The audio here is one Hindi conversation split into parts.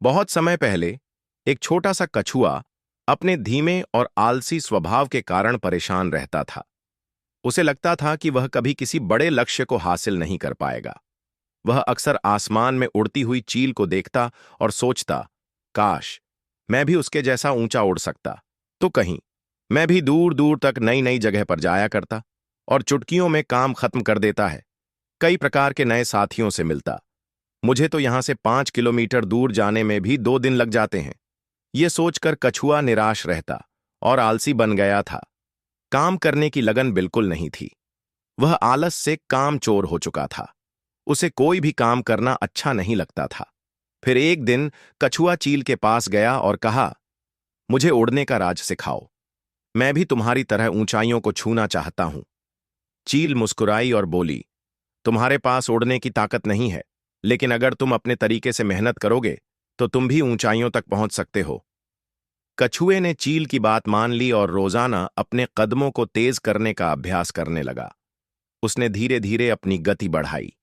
बहुत समय पहले एक छोटा सा कछुआ अपने धीमे और आलसी स्वभाव के कारण परेशान रहता था। उसे लगता था कि वह कभी किसी बड़े लक्ष्य को हासिल नहीं कर पाएगा। वह अक्सर आसमान में उड़ती हुई चील को देखता और सोचता, काश मैं भी उसके जैसा ऊंचा उड़ सकता, तो कहीं मैं भी दूर दूर तक नई नई जगह पर जाया करता और चुटकियों में काम खत्म कर देता है। कई प्रकार के नए साथियों से मिलता। मुझे तो यहां से 5 किलोमीटर दूर जाने में भी 2 दिन लग जाते हैं। ये सोचकर कछुआ निराश रहता और आलसी बन गया था। काम करने की लगन बिल्कुल नहीं थी। वह आलस से काम चोर हो चुका था। उसे कोई भी काम करना अच्छा नहीं लगता था। फिर एक दिन कछुआ चील के पास गया और कहा, मुझे उड़ने का राज सिखाओ। मैं भी तुम्हारी तरह ऊंचाइयों को छूना चाहता हूं। चील मुस्कुराई और बोली, तुम्हारे पास उड़ने की ताकत नहीं है, लेकिन अगर तुम अपने तरीके से मेहनत करोगे तो तुम भी ऊंचाइयों तक पहुंच सकते हो। कछुए ने चील की बात मान ली और रोजाना अपने कदमों को तेज करने का अभ्यास करने लगा। उसने धीरे धीरे अपनी गति बढ़ाई।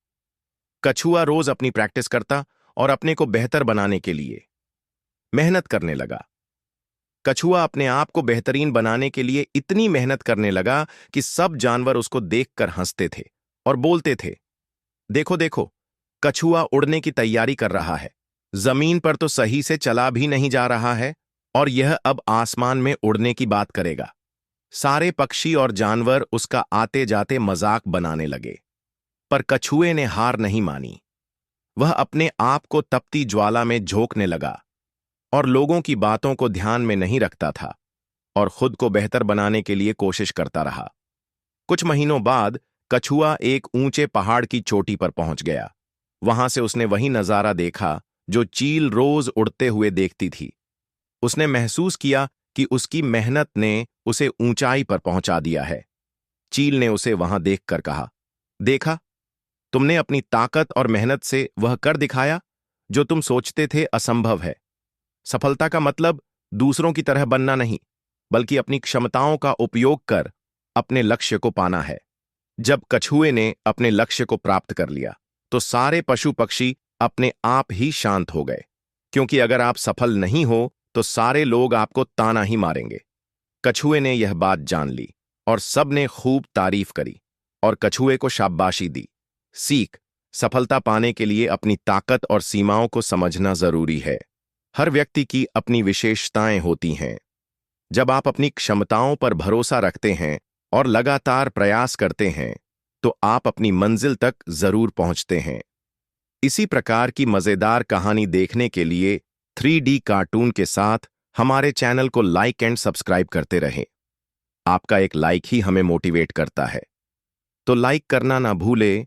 कछुआ रोज अपनी प्रैक्टिस करता और अपने को बेहतर बनाने के लिए मेहनत करने लगा। कछुआ अपने आप को बेहतरीन बनाने के लिए इतनी मेहनत करने लगा कि सब जानवर उसको देखकर हंसते थे और बोलते थे, देखो देखो, कछुआ उड़ने की तैयारी कर रहा है। जमीन पर तो सही से चला भी नहीं जा रहा है और यह अब आसमान में उड़ने की बात करेगा। सारे पक्षी और जानवर उसका आते जाते मजाक बनाने लगे। पर कछुए ने हार नहीं मानी। वह अपने आप को तपती ज्वाला में झोंकने लगा और लोगों की बातों को ध्यान में नहीं रखता था और खुद को बेहतर बनाने के लिए कोशिश करता रहा। कुछ महीनों बाद कछुआ एक ऊंचे पहाड़ की चोटी पर पहुंच गया। वहां से उसने वही नजारा देखा जो चील रोज उड़ते हुए देखती थी। उसने महसूस किया कि उसकी मेहनत ने उसे ऊंचाई पर पहुंचा दिया है। चील ने उसे वहां देखकर कहा, देखा, तुमने अपनी ताकत और मेहनत से वह कर दिखाया जो तुम सोचते थे असंभव है। सफलता का मतलब दूसरों की तरह बनना नहीं, बल्कि अपनी क्षमताओं का उपयोग कर अपने लक्ष्य को पाना है। जब कछुए ने अपने लक्ष्य को प्राप्त कर लिया तो सारे पशु पक्षी अपने आप ही शांत हो गए, क्योंकि अगर आप सफल नहीं हो तो सारे लोग आपको ताना ही मारेंगे। कछुए ने यह बात जान ली और सबने खूब तारीफ करी और कछुए को शाबाशी दी। सीख, सफलता पाने के लिए अपनी ताकत और सीमाओं को समझना जरूरी है। हर व्यक्ति की अपनी विशेषताएं होती हैं। जब आप अपनी क्षमताओं पर भरोसा रखते हैं और लगातार प्रयास करते हैं तो आप अपनी मंजिल तक जरूर पहुंचते हैं। इसी प्रकार की मजेदार कहानी देखने के लिए 3D कार्टून के साथ हमारे चैनल को लाइक एंड सब्सक्राइब करते रहें। आपका एक लाइक ही हमें मोटिवेट करता है, तो लाइक करना ना भूलें